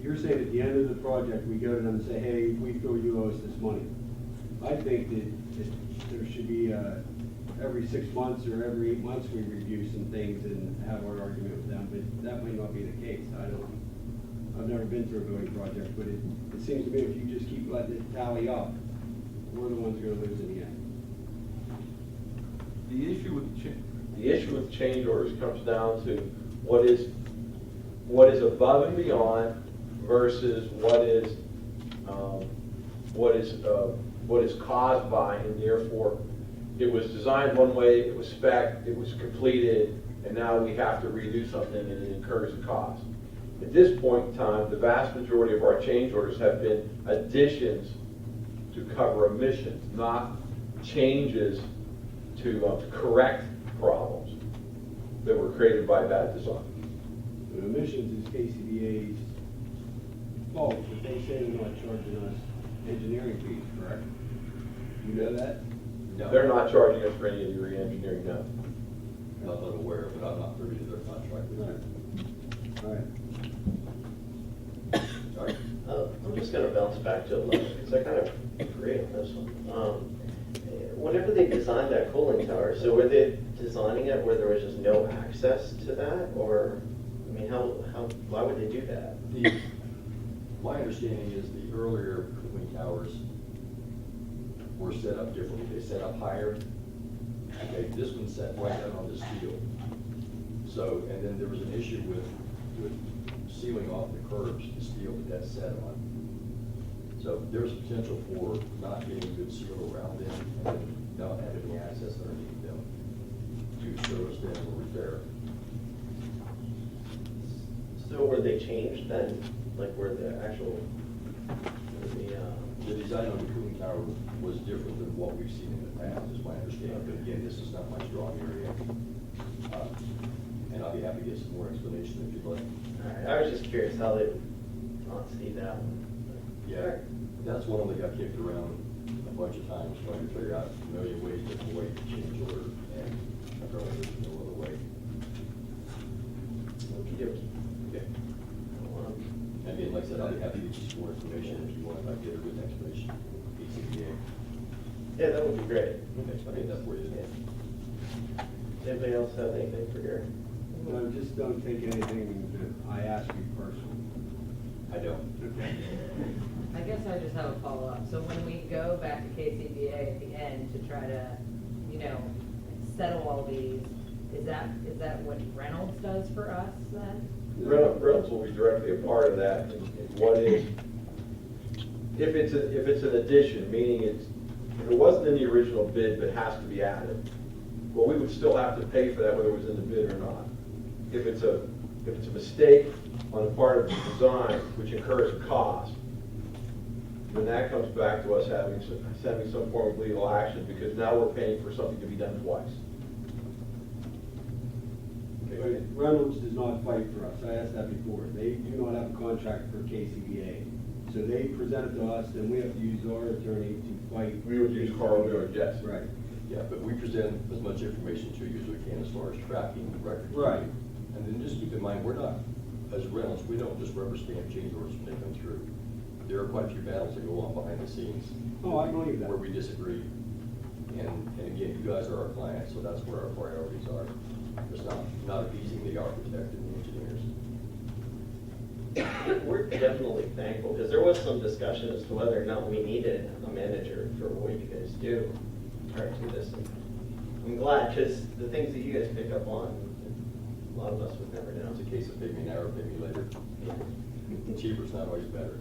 you're saying at the end of the project, we go to them and say, hey, we feel you owe us this money. I think that there should be every 6 months or every 8 months we review some things and have our argument with them, but that might not be the case. I've never been through a building project, but it seems to me if you just keep letting it tally up, we're the ones who are going to lose in the end. The issue with change orders comes down to what is above and beyond versus what is caused by, and therefore it was designed one way, it was spec'd, it was completed, and now we have to redo something and it incurs a cost. At this point in time, the vast majority of our change orders have been additions to cover omissions, not changes to correct problems that were created by bad design. The emissions is KCBA's fault, but they say they're not charging us engineering fees, correct? You know that? No. They're not charging us for any of the re-engineering, no. Not that I'm aware of, but I'm not privy to their contract with them. All right. Sorry? I'm just gonna bounce back to 11, because I kind of agree on this one. Whenever they designed that cooling tower, so were they designing it where there was just no access to that, or, I mean, why would they do that? My understanding is the earlier cooling towers were set up differently. They set up higher. Okay, this one's set right down on the steel. So, and then there was an issue with sealing off the curbs, the steel that that's set on. So there's potential for not getting good seal around them and not having any access underneath them to service them or repair. So were they changed then? Like were the actual, The design on the cooling tower was different than what we've seen in the past, is my understanding. But again, this is not my strong area. And I'll be happy to get some more explanation if you'd like. all right, I was just curious how they would not see that one. Yeah, that's one that got kicked around a bunch of times, trying to figure out a million ways, different ways to change order, and apparently there's no other way. Okey-dokey. Okay. And again, like I said, I'll be happy to get you some more information if you want, if I get a written explanation. PCBA. Yeah, that would be great. Okay, I'll get that for you. Yeah. Does anybody else have anything for Gary? Well, just don't take anything that I ask you personally. I don't. Okay. I guess I just have a follow-up. So when we go back to KCBA at the end to try to, settle all these, is that what Reynolds does for us then? Reynolds will be directly a part of that. And what is, if it's an addition, meaning if it wasn't in the original bid but has to be added, well, we would still have to pay for that whether it was in the bid or not. If it's a mistake on the part of the design, which incurs a cost, then that comes back to us having some form of legal action, because now we're paying for something to be done twice. But Reynolds does not fight for us. I asked that before. They do not have a contract for KCBA. So they present it to us, and we have to use our attorney to fight. We would use Carl Miller, yes. Right. Yeah, but we present as much information to you as we can as far as tracking the record. Right. And then just keep in mind, we're not, as Reynolds, we don't just rubber stamp change orders when they come through. There are quite a few battles that go on behind the scenes. Oh, I believe that. Where we disagree. And again, you guys are our clients, so that's where our priorities are. It's not appeasing the architect and the engineers. We're definitely thankful, because there was some discussion as to whether or not we needed a manager for what you guys do prior to this. And I'm glad, because the things that you guys pick up on, a lot of us would never know. It's a case of pay me now or pay me later. Cheaper's not always better.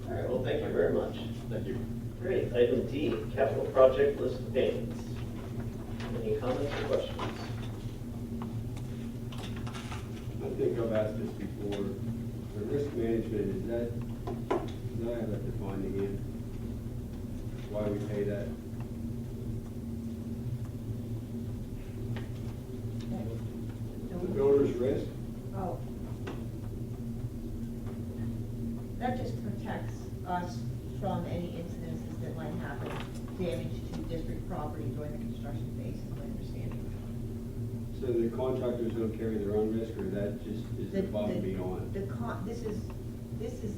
All right, well, thank you very much. Thank you. Great. Item D, capital project list of payments. Any comments or questions? I think I've asked this before. The risk management, is that, do I have that defined again? Why we pay that? The builder's risk? Oh. That just protects us from any incidences that might happen, damage to district property during the construction phase, is my understanding. So the contractors don't carry their own risk, or that just is above and beyond? This is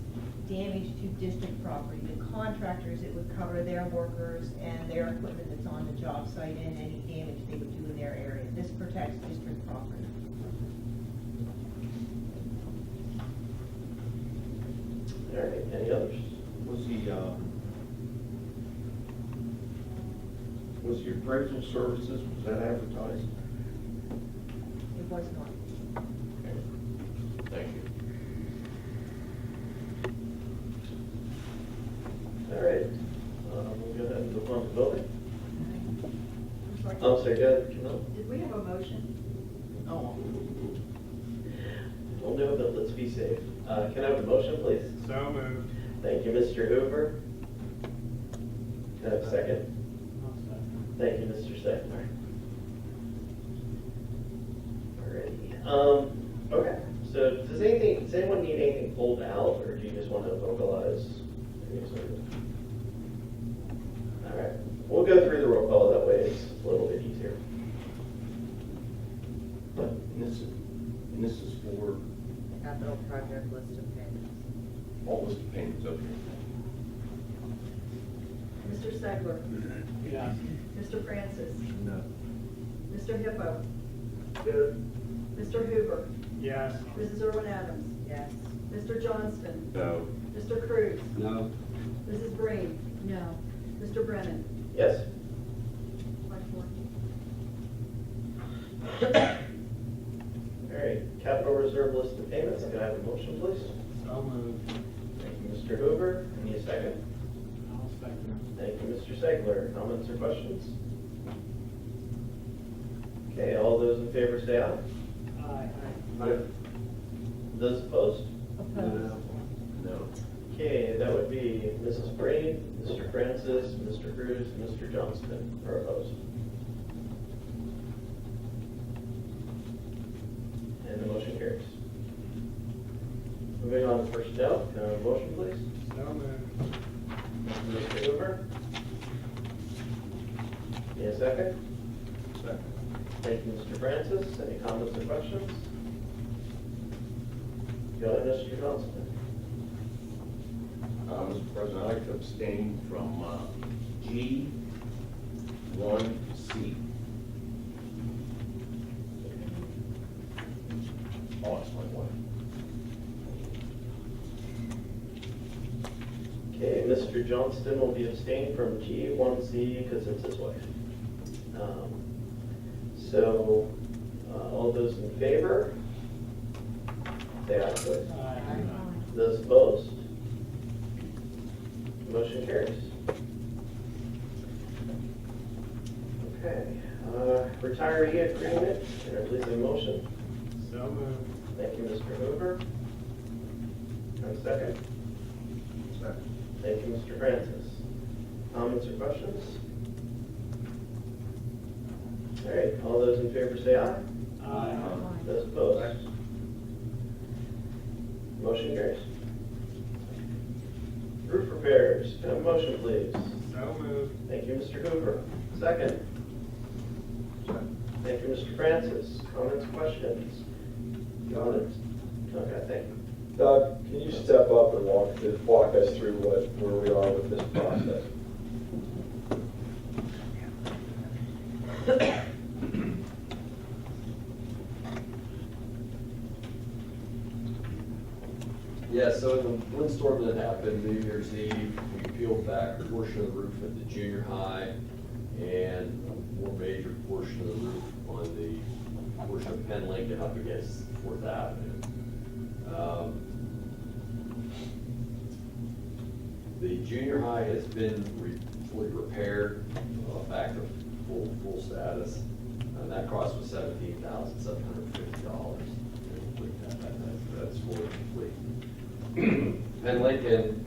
damage to district property. The contractors, it would cover their workers and their equipment that's on the job site and any damage they would do in their area. This protects district property. All right, any others? Was the appraisal services, was that advertised? It was not. Okay. Thank you. All right, we'll go ahead and move on to voting. I'm sorry, go ahead, Camille. Did we have a motion? Oh. We'll know, but let's be safe. Can I have a motion, please? So moved. Thank you, Mr. Hoover. Can I have a second? Thank you, Mr. Stegler. Alrighty. Okay, so does anyone need anything pulled out, or do you just want to vocalize? Alright, we'll go through the roll call, that way it's a little bit easier. And this is for Capital project list of payments. all list of payments, okay. Mr. Segler? Yes. Mr. Francis? No. Mr. Hippo? Yes. Mr. Hoover? Yes. Mrs. Irwin Adams? Yes. Mr. Johnston? No. Mr. Cruz? No. Mrs. Breen? No. Mr. Brennan? Yes. 5-4. Alright, capital reserve list of payments, can I have a motion, please? So moved. Thank you, Mr. Hoover. Need a second? I'll second. Thank you, Mr. Segler. Comments or questions? Okay, all those in favor say aye. Aye. Those opposed? Opposed. No. Okay, that would be Mrs. Breen, Mr. Francis, Mr. Cruz, and Mr. Johnston are opposed. And the motion carries. Moving on to personnel, can I have a motion, please? So moved. Mr. Hoover? Need a second? Second. Thank you, Mr. Francis. Any comments or questions? Go ahead, Mr. Johnston. Mr. President, I'd like to abstain from G1C. I'll explain why. Okay, Mr. Johnston will be abstaining from G1C because it's his wife. So, all those in favor? Say aye, please. Aye. Those opposed? Motion carries. Okay, retiree agreement, can I please have a motion? So moved. Thank you, Mr. Hoover. And a second? Second. Thank you, Mr. Francis. Comments or questions? All right, all those in favor say aye. Aye. Those opposed? Motion carries. Roof repairs, can I have a motion, please? So moved. Thank you, Mr. Hoover. Second? Thank you, Mr. Francis. Comments, questions? Comments? Okay, thank you. Doug, can you step up and walk us through where we are with this process? Yeah, so in the windstorm that happened New Year's Eve, we peeled back a portion of the roof at the junior high and a more major portion of the roof on the portion of Penn Lincoln up against Fourth Avenue. The junior high has been fully repaired, back to full status, and that cost was $17,750. That's fully complete. Penn Lincoln,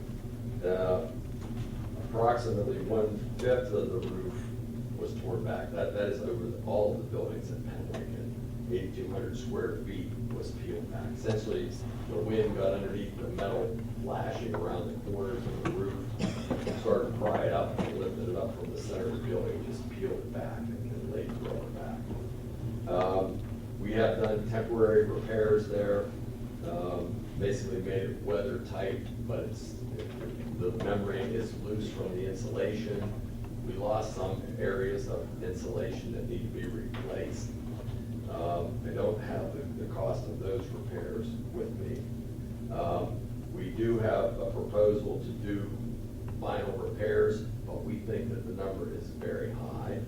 approximately 1/5 of the roof was torn back. That is over all of the buildings in Penn Lincoln. 8,200 square feet was peeled back. Essentially, the wind got underneath the metal flashing around the corners of the roof, started to pry it up, and lifted it up from the center of the building, just peeled it back and laid the rubber back. We have done temporary repairs there. Basically made it weather tight, but the membrane is loose from the insulation. We lost some areas of insulation that need to be replaced. I don't have the cost of those repairs with me. We do have a proposal to do final repairs, but we think that the number is very high,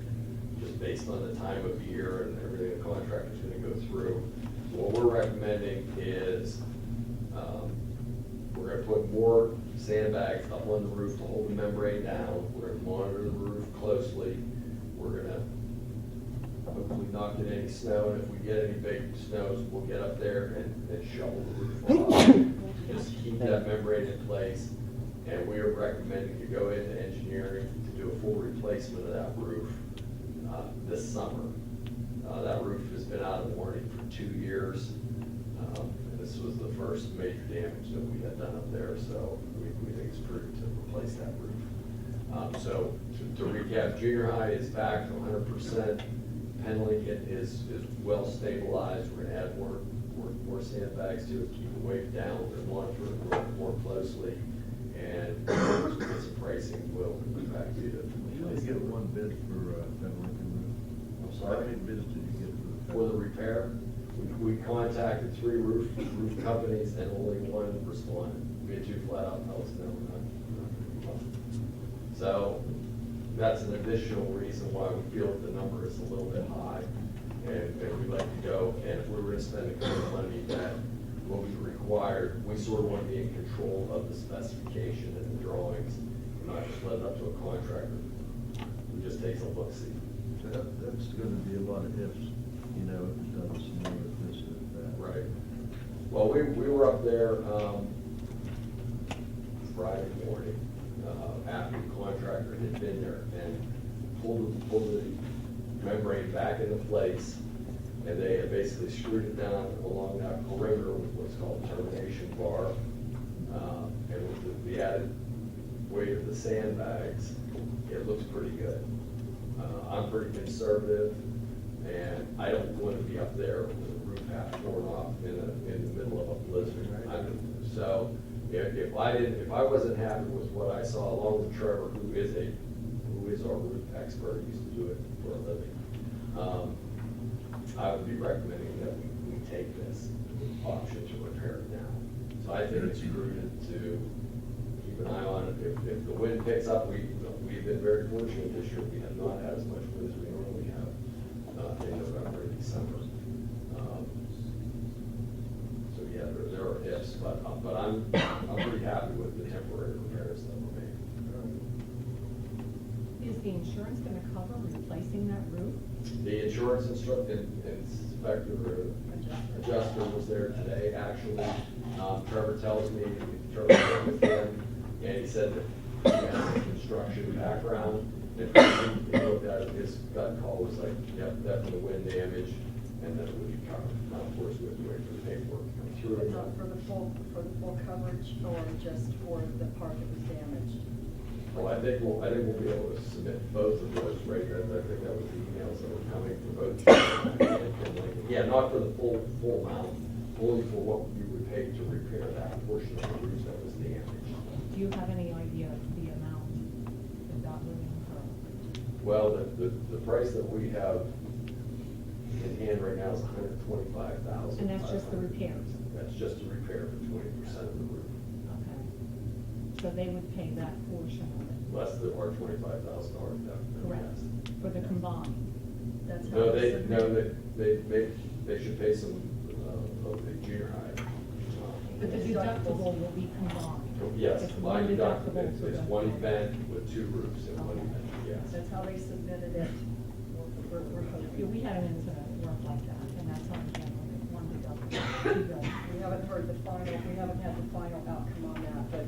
just based on the time of year and everything the contractor's going to go through. So what we're recommending is we're going to put more sandbags up on the roof to hold the membrane down. We're going to monitor the roof closely. We're going to hopefully not get any snow, and if we get any big snows, we'll get up there and shovel the roof off. Just keep that membrane in place, and we are recommending to go into engineering to do a full replacement of that roof this summer. That roof has been out of warranty for 2 years, and this was the first major damage that we had done up there, so we think it's prudent to replace that roof. So to recap, junior high is back to 100%. Penn Lincoln is well stabilized. We're gonna add more sandbags to it, keep the weight down, and monitor it more closely. And once we get some pricing, we'll be back to you. You only get one bid for Penn Lincoln roof. I'm sorry? How many bids did you get For the repair, we contacted 3 roof companies and only one responded. We had 2 flat out tell us no, we're not gonna come. So that's an additional reason why we feel the number is a little bit high, and we'd like to go, and if we were to spend the kind of money that will be required, we sort of want to be in control of the specification and the drawings, and not just let it up to a contractor who just takes a look-see. That's gonna be a lot of ifs, you know, if it doesn't snow, if this, if that. Right. Well, we were up there Friday morning, after the contractor had been there and pulled the membrane back into place, and they had basically screwed it down along that perimeter with what's called termination bar, and with the added weight of the sandbags, it looks pretty good. I'm pretty conservative, and I don't want to be up there with the roof half torn off in the middle of a blizzard. So if I wasn't happy with what I saw, along with Trevor, who is our roof expert, used to do it for a living, I would be recommending that we take this option to repair it now. So I think it's prudent to keep an eye on it. If the wind picks up, we've been very fortunate this year. We have not had as much wind as we normally have in November and December. So yeah, there are ifs, but I'm pretty happy with the temporary repairs that were made. Is the insurance gonna cover replacing that roof? The insurance inspector adjuster was there today, actually. Trevor tells me, Trevor worked with him, and he said that he has a construction background. And he looked at it, his gut call was like, yep, definitely wind damage, and that it would be covered. Now, of course, we have to wait for the paperwork to come through. But not for the full coverage, or just for the part that was damaged? Well, I think we'll be able to submit both of those, right? I think that was the emails that were coming for both. Yeah, not for the full amount, only for what you would pay to repair that portion of the roof that was damaged. Do you have any idea of the amount that would incur? Well, the price that we have in hand right now is $125,000. And that's just the repairs? That's just the repair for 20% of the roof. Okay. So they would pay that portion of it? Less than our $25,000 deductible. Correct. For the combined? That's how No, it's they should pay some of the junior high. But the deductible will be combined? Yes, It's my one deductible, deductible. it's one event with 2 roofs in one event, yes. That's how they submitted it. Yeah, we had an incident at work like that, and that's how we handled it, one deductible. We haven't heard the final, we haven't had the final outcome on that, but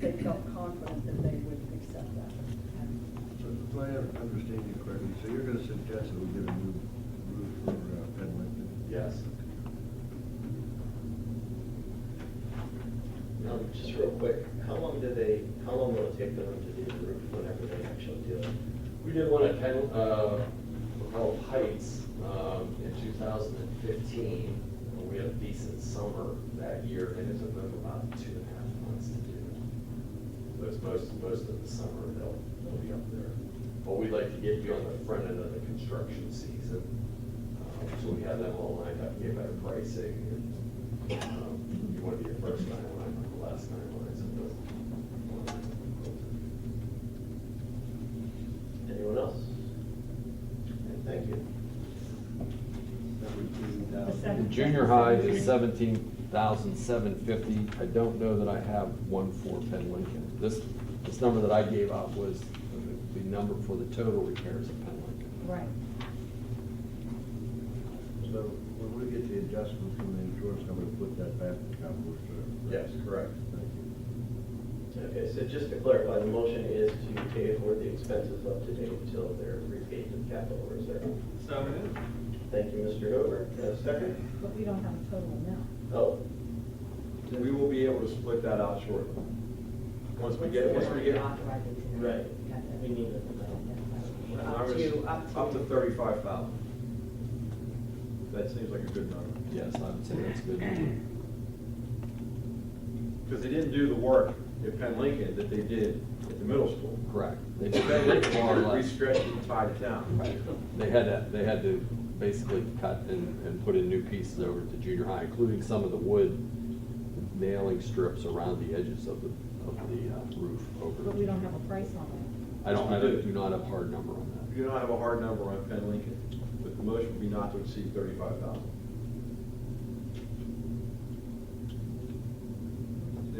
they felt confident that they would accept that. So if I understand you correctly, so you're gonna suggest that we get a new roof for Penn Lincoln? Yes. Just real quick, how long will it take them to do the roof whenever they actually do it? We did one at Penn, called Heights, in 2015. We had a decent summer that year, and it took them about 2.5 months to do it. So it's most of the summer they'll be up there. But we'd like to get you on the front end of the construction season. So we have them all lined up, get better pricing. And, you want to be your first line in line, not the last line in line. So it doesn't. Anyone else? Okay, thank you. The junior high is $17,750. I don't know that I have one for Penn Lincoln. This number that I gave out was the number for the total repairs at Penn Lincoln. Right. adjustments when the insurance company put that back in the capital reserve. Yes, correct. Thank you. Okay, so just to clarify, the motion is to pay for the expenses up to date until they're repaid to the capital reserve. So moved. Thank you, Mr. Hoover. Can I have a second? But we don't have a total amount. Oh, We will be able to split that out shortly. Once we get. right. We need it. Up to 35,000. That seems like a good number. Yes, I would say that's good. Because they didn't do the work at Penn Lincoln that they did at the middle school. Correct. They Penn Lincoln more or less. re-stretched it and tied it down. Right. They had to basically cut and put in new pieces over to junior high, including some of the wood nailing strips around the edges of the roof over. But we don't have a price on that. I do not have a hard number on that. You don't have a hard number on Penn Lincoln, but the motion would be not to exceed 35,000.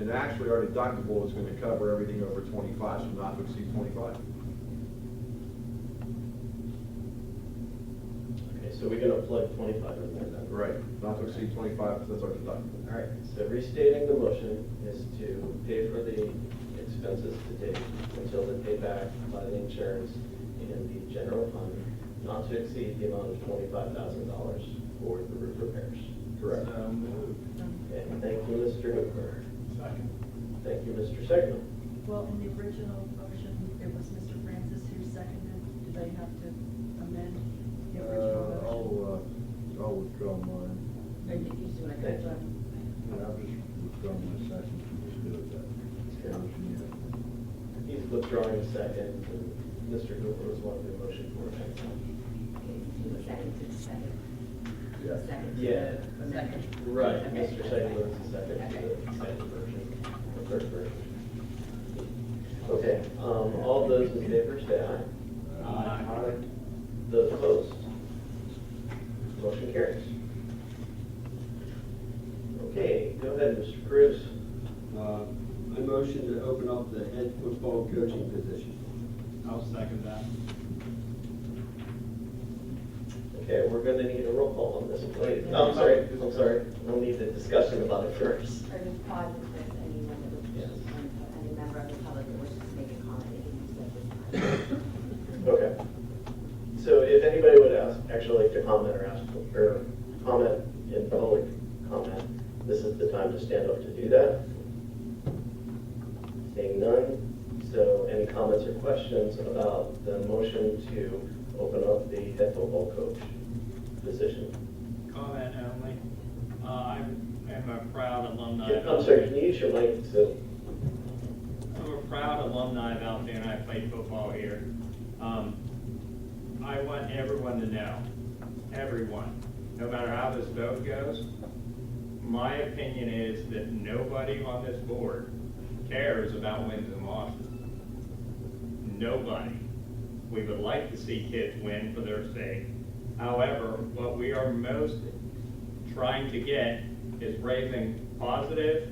And actually, our deductible is going to cover everything over 25, so not to exceed 25. Okay, so we're gonna plug 25 in there then. Right, not to exceed 25, that's our deductible. All right, so restating the motion is to pay for the expenses to date until they're paid back by the insurance in the general fund, not to exceed the amount of $25,000 for the roof repairs. Correct. So moved. Okay, thank you, Mr. Hoover. Second. Thank you, Mr. Segman. Well, in the original motion, it was Mr. Francis who seconded. Do they have to amend the original motion? I'll withdraw mine. And you just want to Thank you. confirm? Yeah, I'll just withdraw my second. Just do it that. Motion, yeah. He's withdrawing a second, and Mr. Hoover was one of the motion for it. Yeah. Yeah. Second. Right, Okay. Mr. Segman was the second, the second version, or third version. Okay, all those in favor say aye. Aye. Those opposed? Motion carries. Okay, go ahead, Mr. Cruz. I motion to open up the head football coaching position. I'll second that. Okay, we're gonna need a roll call on this, please. Oh, I'm sorry, we'll need the discussion about it first. Or just pause if there's anyone that wishes, any member of the public that wishes to make a comment, they can use that this time. Okay. So if anybody would actually like to comment or ask, or comment in public comment, this is the time to stand up to do that. Seeing none, so any comments or questions about the motion to open up the head football coach position? Comment only. I am a proud alumni. I'm sorry, can you use your mic so? I'm a proud alumni of Altoona. I played football here. I want everyone to know, everyone, no matter how this vote goes, my opinion is that nobody on this board cares about wins and losses. Nobody. We would like to see kids win for their sake. However, what we are most trying to get is raising positive,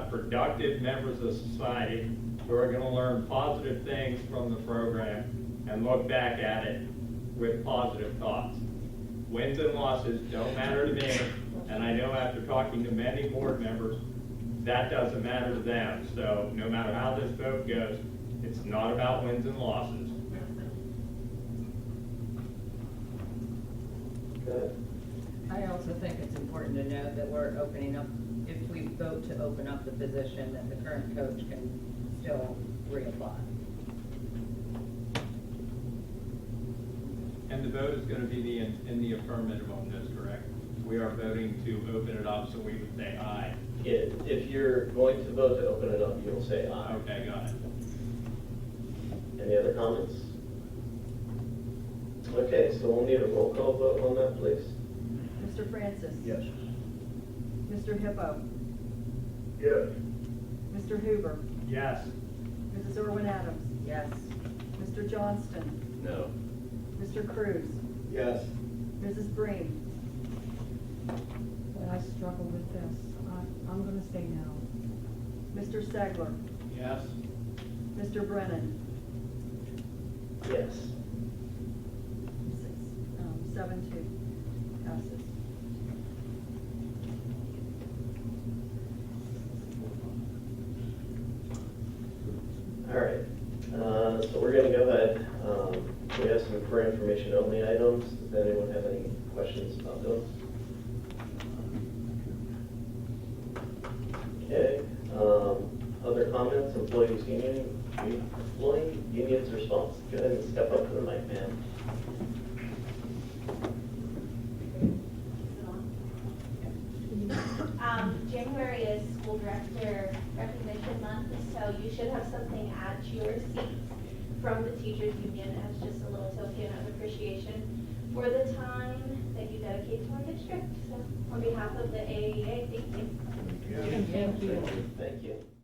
productive members of society who are going to learn positive things from the program and look back at it with positive thoughts. Wins and losses don't matter to me, and I know after talking to many board members, that doesn't matter to them. So no matter how this vote goes, it's not about wins and losses. Good. I also think it's important to note that we're opening up, if we vote to open up the position, that the current coach can still reapply. And the vote is going to be in the affirmative on this, correct? We are voting to open it up, so we would say aye. If you're going to vote to open it up, you'll say aye. Okay, got it. Any other comments? Okay, so we'll need a roll call vote on that, please. Mr. Francis? Yes. Mr. Hippo? Yes. Mr. Hoover? Yes. Mrs. Irwin Adams? Yes. Mr. Johnston? No. Mr. Cruz? Yes. Mrs. Breen? But I struggle with this. I'm gonna say no. Mr. Segler? Yes. Mr. Brennan? Yes. 7-2 passes. information-only items. Does anyone have any questions about those? Okay, other comments, employees union's response? Go ahead and step up to the mic, man. January is School Director Recognition Month, so you should have something at your seats from the Teachers Union as just a little token of appreciation for the time that you dedicate to our district. So on behalf of the AAEA, thank you. Thank you. Thank you.